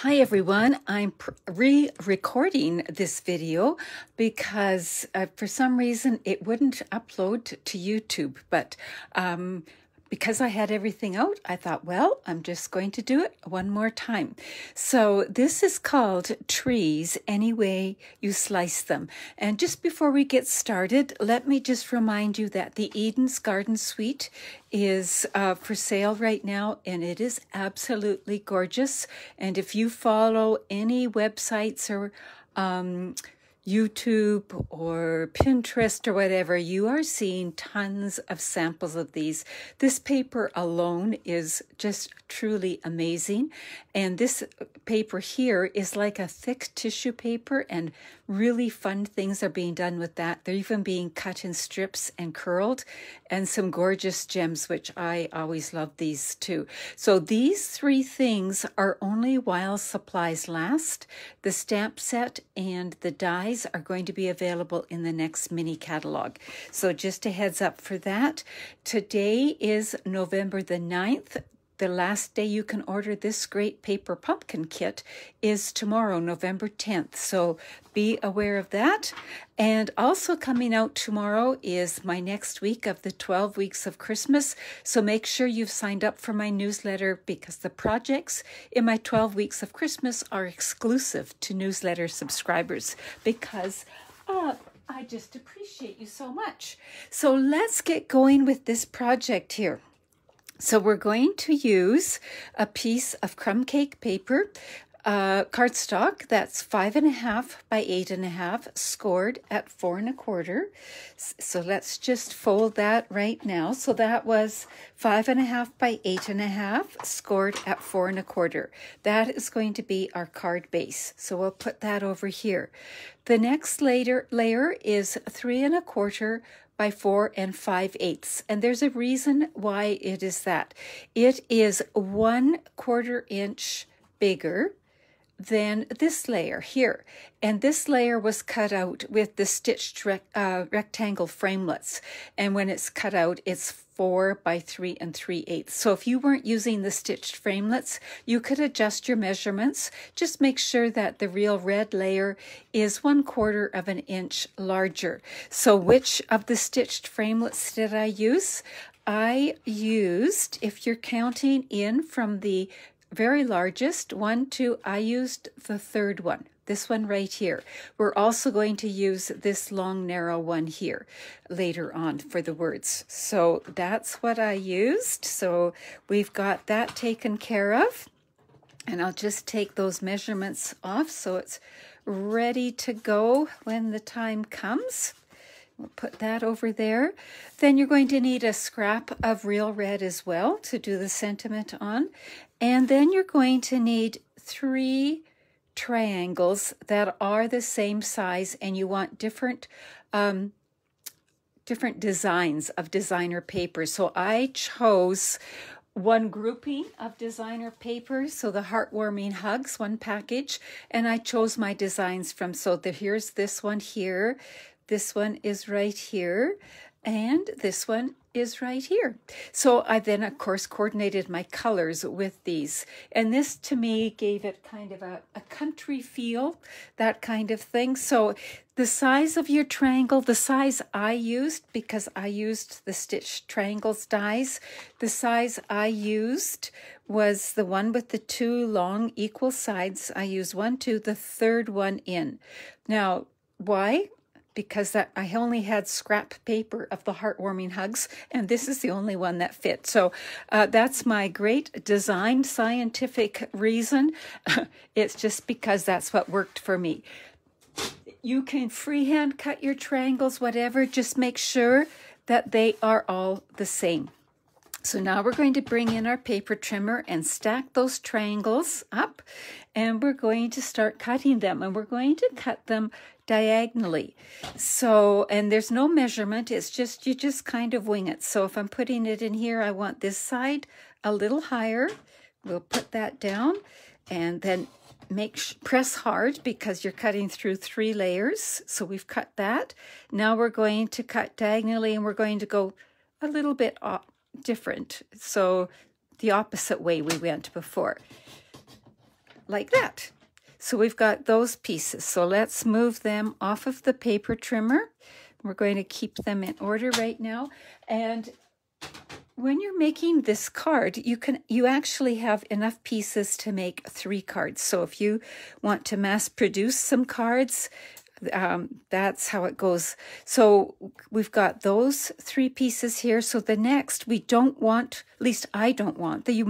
Hi everyone, I'm re-recording this video because for some reason it wouldn't upload to YouTube, but because I had everything out, I thought, well, I'm just going to do it one more time. So this is called Trees Any Way You Slice Them. And just before we get started, let me just remind you that the Eden's Garden Suite is for sale right now, and it is absolutely gorgeous. And if you follow any websites or YouTube or Pinterest or whatever, you are seeing tons of samples of these. This paper alone is just truly amazing. And this paper here is like a thick tissue paper, and really fun things are being done with that. They're even being cut in strips and curled, and some gorgeous gems, which I always love these too. So these three things are only while supplies last. The stamp set and the dies are going to be available in the next mini catalog. So just a heads up for that. Today is November the 9th. The last day you can order this great paper pumpkin kit is tomorrow, November 10th. So be aware of that. And also coming out tomorrow is my next week of the 12 weeks of Christmas. So make sure you've signed up for my newsletter, because the projects in my 12 weeks of Christmas are exclusive to newsletter subscribers, because I just appreciate you so much. So let's get going with this project here. So we're going to use a piece of crumb cake paper, cardstock that's 5.5 by 8.5, scored at 4 1/4. So let's just fold that right now. So that was 5.5 by 8.5, scored at 4 1/4. That is going to be our card base. So we'll put that over here. The next layer is 3 1/4 by 4 5/8. And there's a reason why it is that. It is 1/4 inch bigger than this layer here. And this layer was cut out with the stitched rectangle framelets. And when it's cut out, it's 4 by 3 3/8. So if you weren't using the stitched framelets, you could adjust your measurements. Just make sure that the real red layer is 1/4 of an inch larger. So which of the stitched framelets did I use? I used, if you're counting in from the very largest one to, I used the third one. This one right here. We're also going to use this long, narrow one here later on for the words. So that's what I used. So we've got that taken care of. And I'll just take those measurements off so it's ready to go when the time comes. We'll put that over there. Then you're going to need a scrap of real red as well to do the sentiment on. And then you're going to need 3 triangles that are the same size, and you want different designs of designer paper. So I chose one grouping of designer paper, so the Heartwarming Hugs, one package, and I chose my designs from, so here's this one here, this one is right here, and this one is right here. So I then, of course, coordinated my colors with these. And this, to me, gave it kind of a country feel, that kind of thing. So the size of your triangle, the size I used, because I used the stitched triangles dies, the size I used was the one with the 2 long equal sides. I used 1, 2, the third one in. Now, why? Because I only had scrap paper of the Heartwarming Hugs, and this is the only one that fit. So that's my great design scientific reason. It's just because that's what worked for me. You can freehand cut your triangles, whatever. Just make sure that they are all the same. So now we're going to bring in our paper trimmer and stack those triangles up, and we're going to start cutting them, and we're going to cut them diagonally. So, and there's no measurement, it's just, you just kind of wing it. So if I'm putting it in here, I want this side a little higher. We'll put that down, and then press hard, because you're cutting through 3 layers. So we've cut that. Now we're going to cut diagonally, and we're going to go a little bit different. So the opposite way we went before. like that. So we've got those pieces. So let's move them off of the paper trimmer. We're going to keep them in order right now. And when you're making this card, you actually have enough pieces to make 3 cards. So if you want to mass produce some cards, that's how it goes. So we've got those 3 pieces here. So the next, we don't want, at least I don't want, that you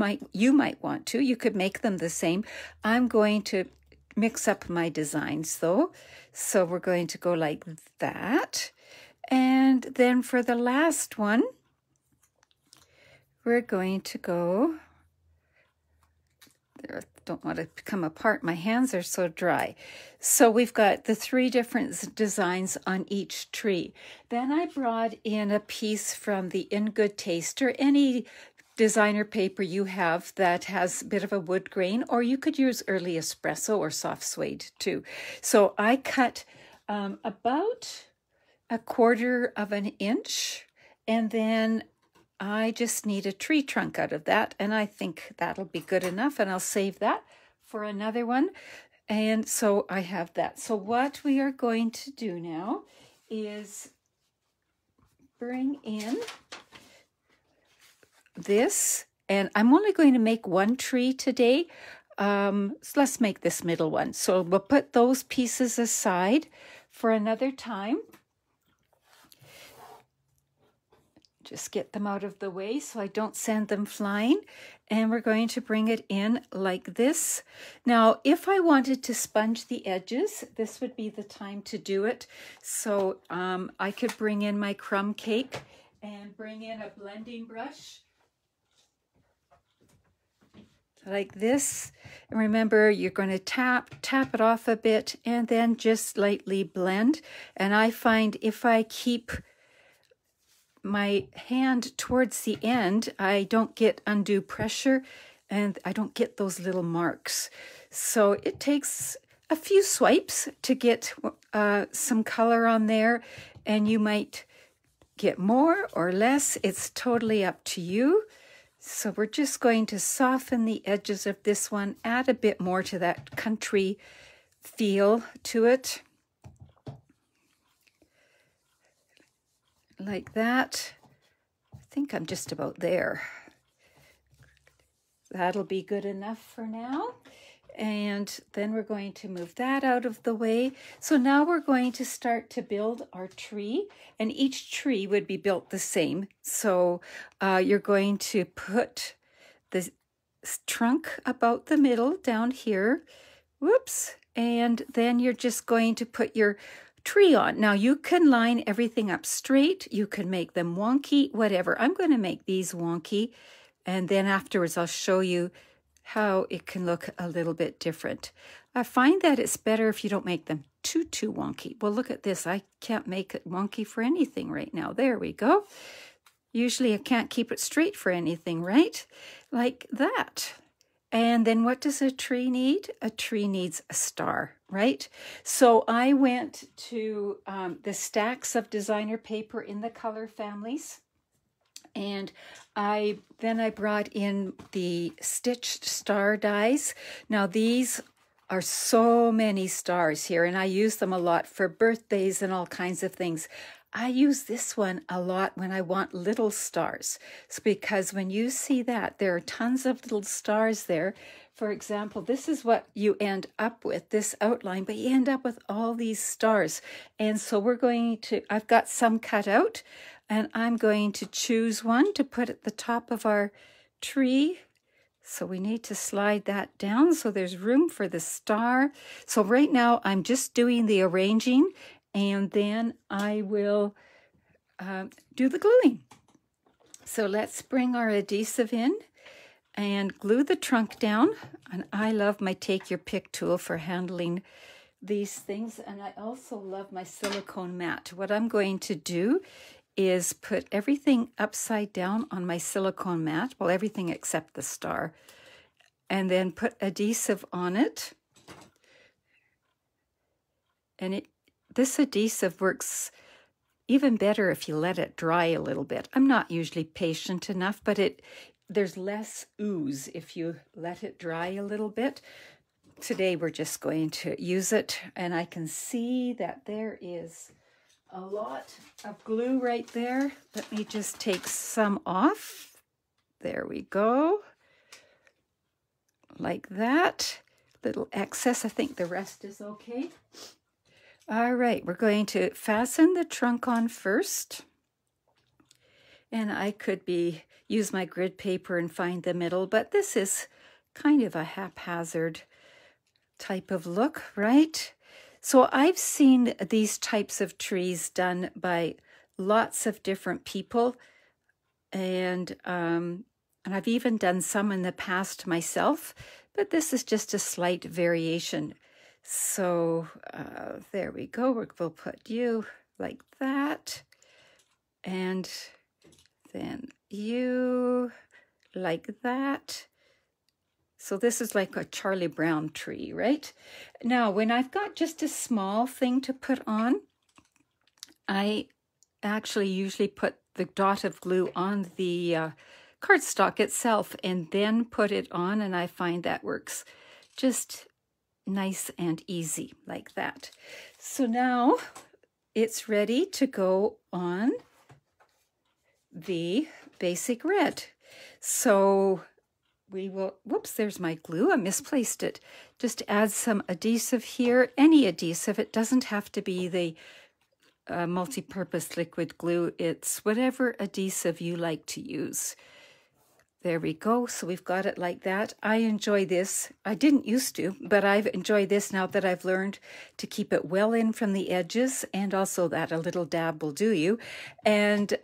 might want to. You could make them the same. I'm going to mix up my designs though. So we're going to go like that. And then for the last one, we're going to go, there, don't want to come apart. My hands are so dry. So we've got the 3 different designs on each tree. Then I brought in a piece from the In Good Taste, or any designer paper you have that has a bit of a wood grain, or you could use early espresso or soft suede too. So I cut about 1/4 of an inch, and then I just need a tree trunk out of that, and I think that'll be good enough, and I'll save that for another one. And so I have that. So what we are going to do now is bring in this, and I'm only going to make 1 tree today. So let's make this middle one. So we'll put those pieces aside for another time. Just get them out of the way so I don't send them flying. And we're going to bring it in like this. Now, if I wanted to sponge the edges, this would be the time to do it. So I could bring in my crumb cake and bring in a blending brush like this. And remember, you're going to tap it off a bit and then just lightly blend. And I find if I keep my hand towards the end, I don't get undue pressure and I don't get those little marks. So it takes a few swipes to get some color on there, and you might get more or less. It's totally up to you. So we're just going to soften the edges of this one, add a bit more to that country feel to it. Like that. I think I'm just about there. That'll be good enough for now. And then we're going to move that out of the way. So now we're going to start to build our tree, and each tree would be built the same. So you're going to put the trunk about the middle down here. Whoops. And then you're just going to put your tree on. Now you can line everything up straight. You can make them wonky, whatever. I'm going to make these wonky, and then afterwards I'll show you how it can look a little bit different. I find that it's better if you don't make them too wonky. Well, look at this. I can't make it wonky for anything right now. There we go. Usually I can't keep it straight for anything, right? Like that. And then what does a tree need? A tree needs a star, right? So I went to the stacks of designer paper in the color families, and then I brought in the stitched star dies. Now these are so many stars here, and I use them a lot for birthdays and all kinds of things. I use this one a lot when I want little stars. It's because when you see that, there are tons of little stars there. For example, this is what you end up with, this outline, but you end up with all these stars. And so we're going to, I've got some cut out, and I'm going to choose one to put at the top of our tree. So we need to slide that down so there's room for the star. So right now I'm just doing the arranging, and then I will do the gluing. So let's bring our adhesive in and glue the trunk down. And I love my Take Your Pick tool for handling these things. And I also love my silicone mat. What I'm going to do is put everything upside down on my silicone mat, well, everything except the star, and then put adhesive on it. And this adhesive works even better if you let it dry a little bit. I'm not usually patient enough, but there's less ooze if you let it dry a little bit. today we're just going to use it. And I can see that there is a lot of glue right there. Let me just take some off. There we go. Like that. Little excess. I think the rest is okay. All right, we're going to fasten the trunk on first. And I could use my grid paper and find the middle, but this is kind of a haphazard type of look, right? So I've seen these types of trees done by lots of different people, and I've even done some in the past myself, but this is just a slight variation. So there we go. We'll put you like that, and then you like that. So this is like a Charlie Brown tree, right? Now, when I've got just a small thing to put on, I actually usually put the dot of glue on the cardstock itself and then put it on, and I find that works just nice and easy like that. So now it's ready to go on the basic red. So we will, whoops, there's my glue. I misplaced it. Just add some adhesive here, any adhesive. It doesn't have to be the multi-purpose liquid glue. It's whatever adhesive you like to use. There we go. So we've got it like that. I enjoy this. I didn't used to, but I've enjoyed this now that I've learned to keep it well in from the edges, and also that a little dab will do you. And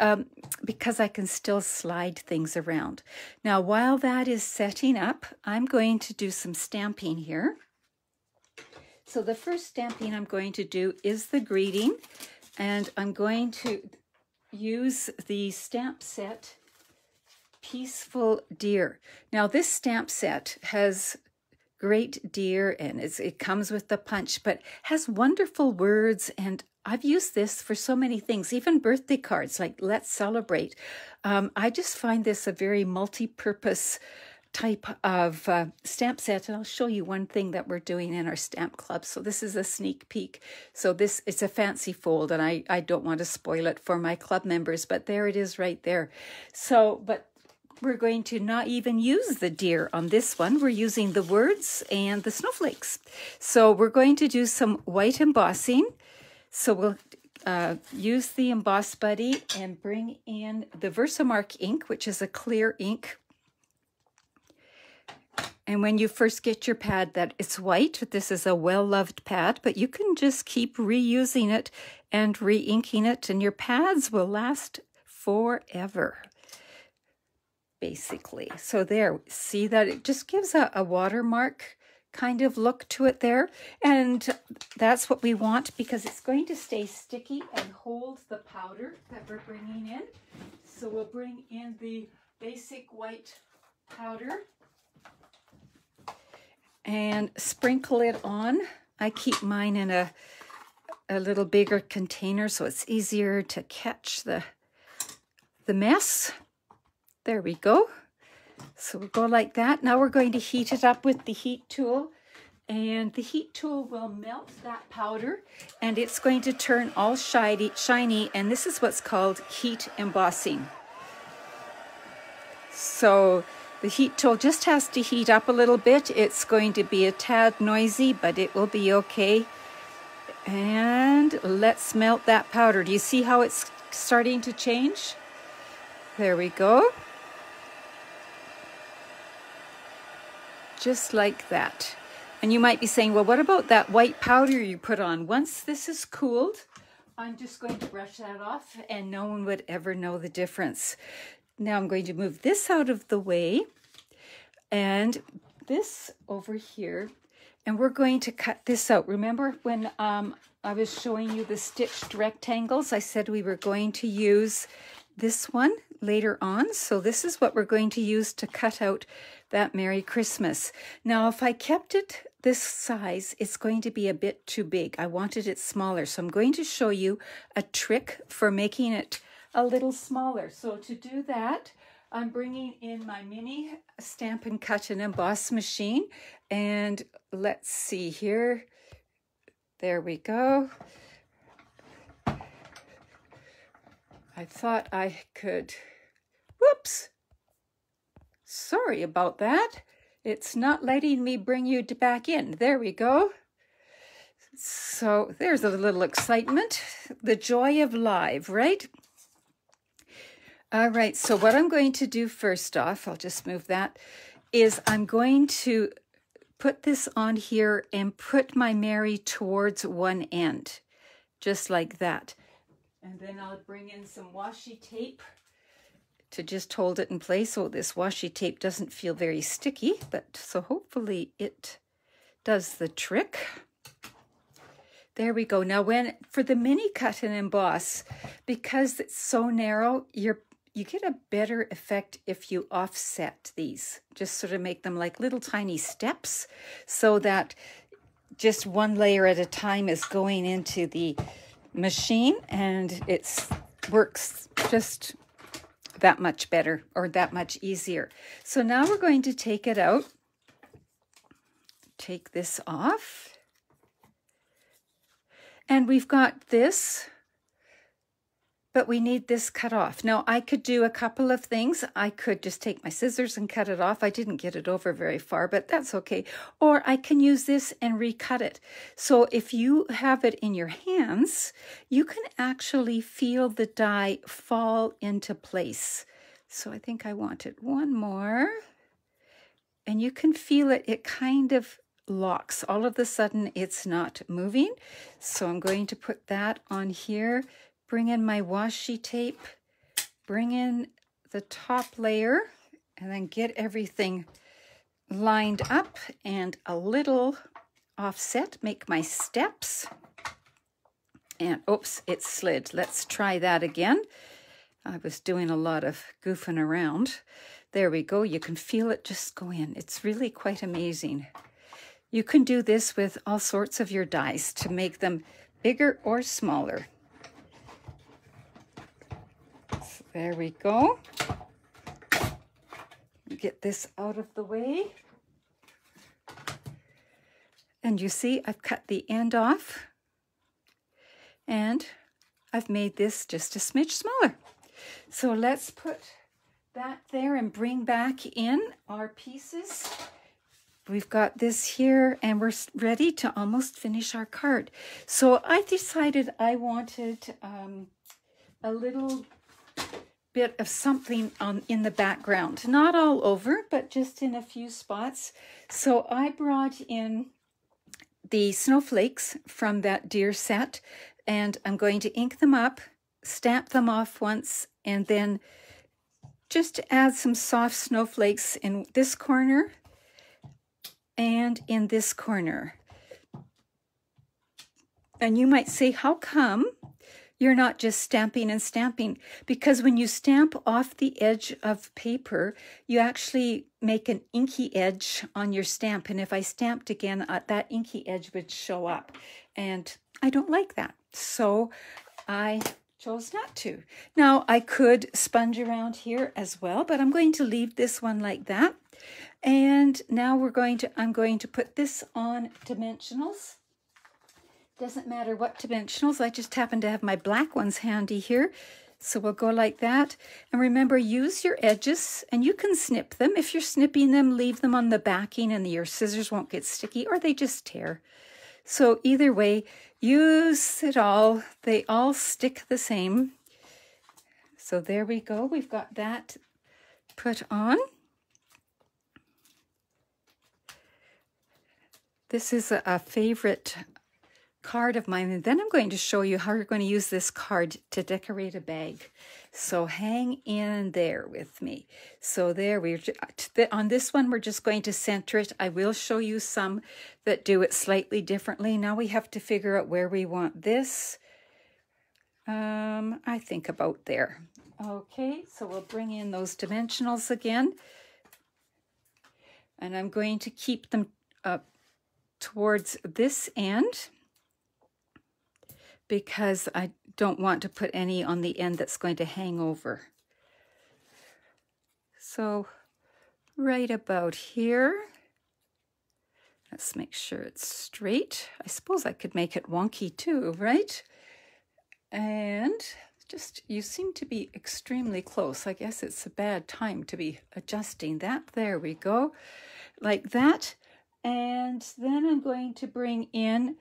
because I can still slide things around. Now, while that is setting up, I'm going to do some stamping here. So the first stamping I'm going to do is the greeting, and I'm going to use the stamp set Peaceful Deer. Now this stamp set has great deer, and it comes with the punch, but has wonderful words, and I've used this for so many things, even birthday cards like Let's Celebrate. I just find this a very multi-purpose type of stamp set, and I'll show you one thing that we're doing in our stamp club. So this is a sneak peek. So it's a fancy fold, and I don't want to spoil it for my club members, but there it is right there. So, but we're going to not even use the deer on this one. We're using the words and the snowflakes. So we're going to do some white embossing. So we'll use the Emboss Buddy and bring in the Versamark ink, which is a clear ink. And when you first get your pad, that it's white. This is a well-loved pad, but you can just keep reusing it and re-inking it, and your pads will last forever, basically. So there, see that it just gives a watermark kind of look to it there. And that's what we want, because it's going to stay sticky and hold the powder that we're bringing in. So we'll bring in the basic white powder and sprinkle it on. I keep mine in a little bigger container so it's easier to catch the mess. There we go. So we'll go like that. Now we're going to heat it up with the heat tool, and the heat tool will melt that powder, and it's going to turn all shiny, and this is what's called heat embossing. So the heat tool just has to heat up a little bit. It's going to be a tad noisy, but it will be okay. And let's melt that powder. Do you see how it's starting to change? There we go. Just like that. And you might be saying, well, what about that white powder you put on? Once this is cooled, I'm just going to brush that off, and no one would ever know the difference. Now I'm going to move this out of the way and this over here, and we're going to cut this out. Remember when I was showing you the stitched rectangles? I said we were going to use this one later on. So this is what we're going to use to cut out that Merry Christmas. Now, if I kept it this size, it's going to be a bit too big. I wanted it smaller. So I'm going to show you a trick for making it a little smaller. So to do that, I'm bringing in my mini Stampin' Cut and Emboss machine, and let's see here. There we go. I thought I could, whoops, sorry about that. It's not letting me bring you back in. There we go. So there's a little excitement, the joy of live, right? All right, so what I'm going to do first off, I'll just move that, is I'm going to put this on here and put my Mary towards one end, just like that. And then I'll bring in some washi tape to just hold it in place. So this washi tape doesn't feel very sticky, but so hopefully it does the trick. There we go. Now for the mini cut and emboss, because it's so narrow, you get a better effect if you offset these. Just sort of make them like little tiny steps so that just one layer at a time is going into the machine, and it works just that much better or that much easier. So now we're going to take it out. Take this off. And we've got this, but we need this cut off. Now, I could do a couple of things. I could just take my scissors and cut it off. I didn't get it over very far, but that's okay. Or I can use this and recut it. So if you have it in your hands, you can actually feel the die fall into place. So I think I wanted one more. And you can feel it. It kind of locks. All of a sudden, it's not moving. So I'm going to put that on here. Bring in my washi tape, bring in the top layer, and then get everything lined up and a little offset. Make my steps. And oops, it slid. Let's try that again. I was doing a lot of goofing around. There we go. You can feel it just go in. It's really quite amazing. You can do this with all sorts of your dies to make them bigger or smaller. There we go. Get this out of the way. And you see, I've cut the end off. And I've made this just a smidge smaller. So let's put that there and bring back in our pieces. We've got this here, and we're ready to almost finish our card. So I decided I wanted a little bit of something in the background, not all over, but just in a few spots. So I brought in the snowflakes from that deer set, and I'm going to ink them up, stamp them off once, and then just add some soft snowflakes in this corner and in this corner. And you might say, how come you're not just stamping and stamping? Because when you stamp off the edge of paper, you actually make an inky edge on your stamp. And if I stamped again, that inky edge would show up. And I don't like that. So I chose not to. Now I could sponge around here as well, but I'm going to leave this one like that. And now I'm going to put this on dimensionals. Doesn't matter what dimensionals, I just happen to have my black ones handy here. So we'll go like that. And remember, use your edges, and you can snip them. If you're snipping them, leave them on the backing and your scissors won't get sticky, or they just tear. So either way, use it all. They all stick the same. So there we go. We've got that put on. This is a favorite card of mine, and then I'm going to show you how you're going to use this card to decorate a bag. So hang in there with me. So there on this one, we're just going to center it. I will show you some that do it slightly differently. Now we have to figure out where we want this. I think about there. Okay, so we'll bring in those dimensionals again. And I'm going to keep them up towards this end, because I don't want to put any on the end that's going to hang over. So right about here. Let's make sure it's straight. I suppose I could make it wonky too, right? And just, you seem to be extremely close. I guess it's a bad time to be adjusting that. There we go, like that. And then I'm going to bring in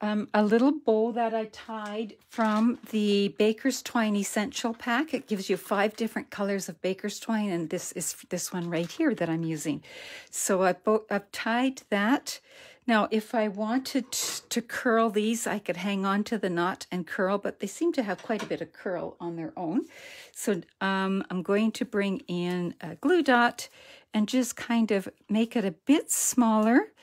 a little bow that I tied from the Baker's Twine Essential Pack. It gives you 5 different colors of Baker's Twine, and this is this one right here that I'm using. So I've tied that. Now, if I wanted to curl these, I could hang on to the knot and curl, but they seem to have quite a bit of curl on their own. So I'm going to bring in a glue dot and just kind of make it a bit smaller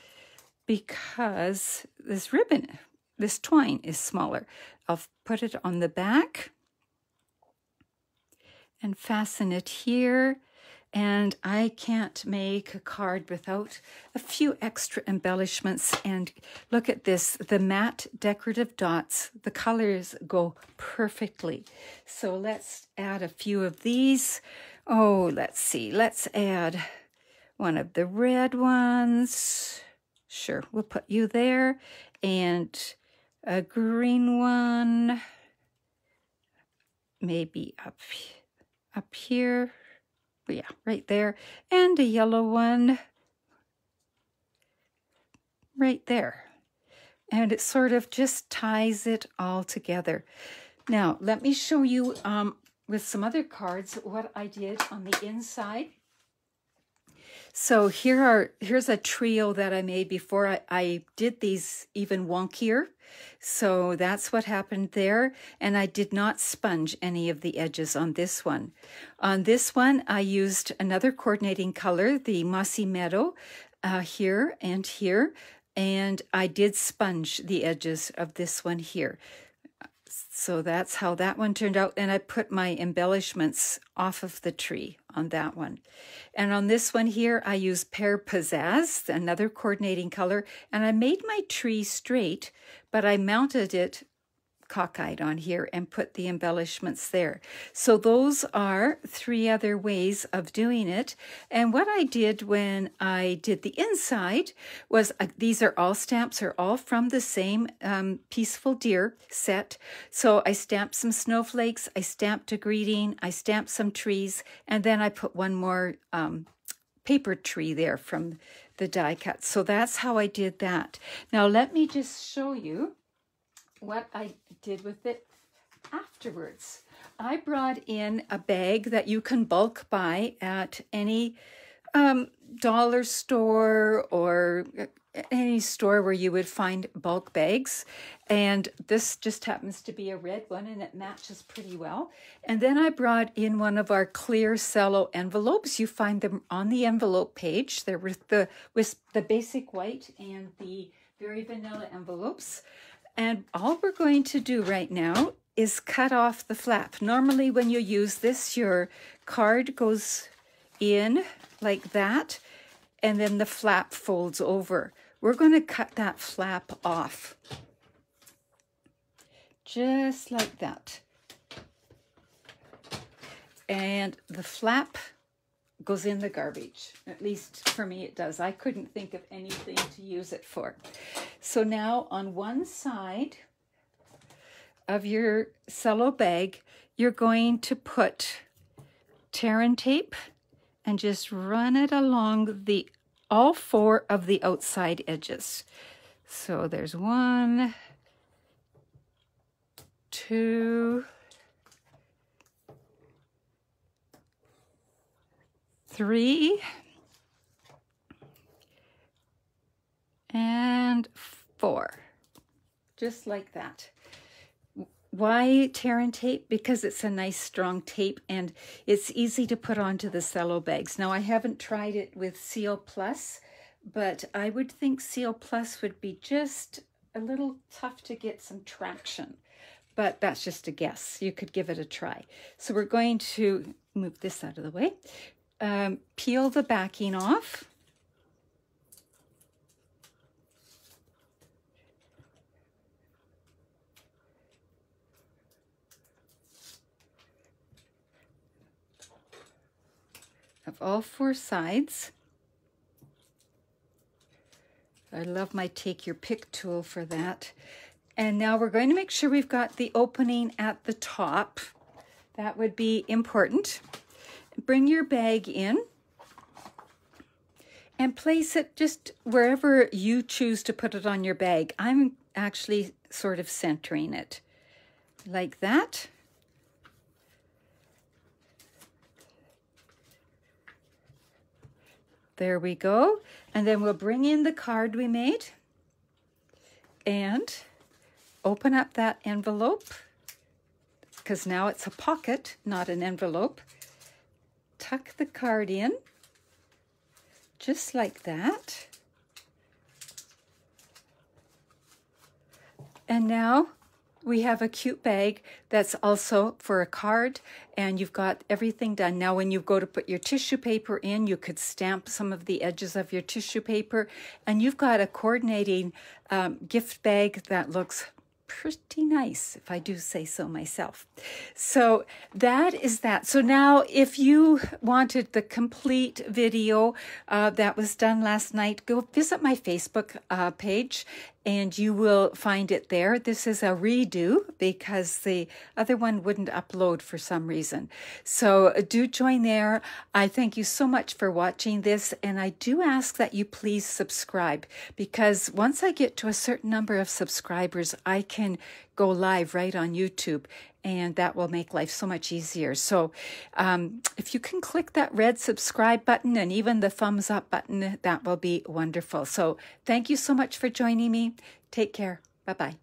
because this ribbon, this twine is smaller. I'll put it on the back and fasten it here. And I can't make a card without a few extra embellishments. And look at this, the matte decorative dots, the colors go perfectly. So let's add a few of these. Oh, let's see, let's add one of the red ones. Sure, we'll put you there. And a green one, maybe up here. Yeah, right there. And a yellow one right there. And it sort of just ties it all together. Now, let me show you with some other cards what I did on the inside. So here's a trio that I made before. I did these even wonkier. So that's what happened there. And I did not sponge any of the edges on this one. On this one, I used another coordinating color, the Mossy Meadow, here and here. And I did sponge the edges of this one here. So that's how that one turned out. And I put my embellishments off of the tree on that one. And on this one here, I used Pear Pizzazz, another coordinating color. And I made my tree straight, but I mounted it cockeyed on here and put the embellishments there. So those are 3 other ways of doing it. And what I did when I did the inside was, these are all stamps, are all from the same Peaceful Deer set. So I stamped some snowflakes, I stamped a greeting, I stamped some trees, and then I put one more paper tree there from the die cut. So that's how I did that. Now let me just show you what I did with it afterwards. I brought in a bag that you can bulk buy at any dollar store or any store where you would find bulk bags. And this just happens to be a red one and it matches pretty well. And then I brought in one of our clear cello envelopes. You find them on the envelope page. They're with the basic white and the very vanilla envelopes. And all we're going to do right now is cut off the flap. Normally when you use this, your card goes in like that, and then the flap folds over. We're going to cut that flap off. Just like that. And the flap goes in the garbage. At least for me it does. I couldn't think of anything to use it for. So now on one side of your cello bag, you're going to put tear and tape and just run it along all 4 of the outside edges. So there's 1, 2, 3, and 4, just like that. Why tear and tape? Because it's a nice strong tape and it's easy to put onto the cello bags. Now I haven't tried it with Seal Plus, but I would think Seal Plus would be just a little tough to get some traction, but that's just a guess. You could give it a try. So we're going to move this out of the way, peel the backing off. of all four sides. I love my Take Your Pick tool for that. And now we're going to make sure we've got the opening at the top. That would be important. Bring your bag in and place it just wherever you choose to put it on your bag. I'm actually sort of centering it like that. There we go. And then we'll bring in the card we made and open up that envelope, because now it's a pocket, not an envelope. Tuck the card in, just like that. And now we have a cute bag that's also for a card, and you've got everything done. Now when you go to put your tissue paper in, you could stamp some of the edges of your tissue paper, and you've got a coordinating gift bag that looks pretty nice, if I do say so myself. So that is that. So now if you wanted the complete video that was done last night, go visit my Facebook page and you will find it there. This is a redo because the other one wouldn't upload for some reason. So do join there. I thank you so much for watching this, and I do ask that you please subscribe, because once I get to a certain number of subscribers, I can go live right on YouTube, and that will make life so much easier. So if you can click that red subscribe button and even the thumbs up button, that will be wonderful. So thank you so much for joining me. Take care. Bye-bye.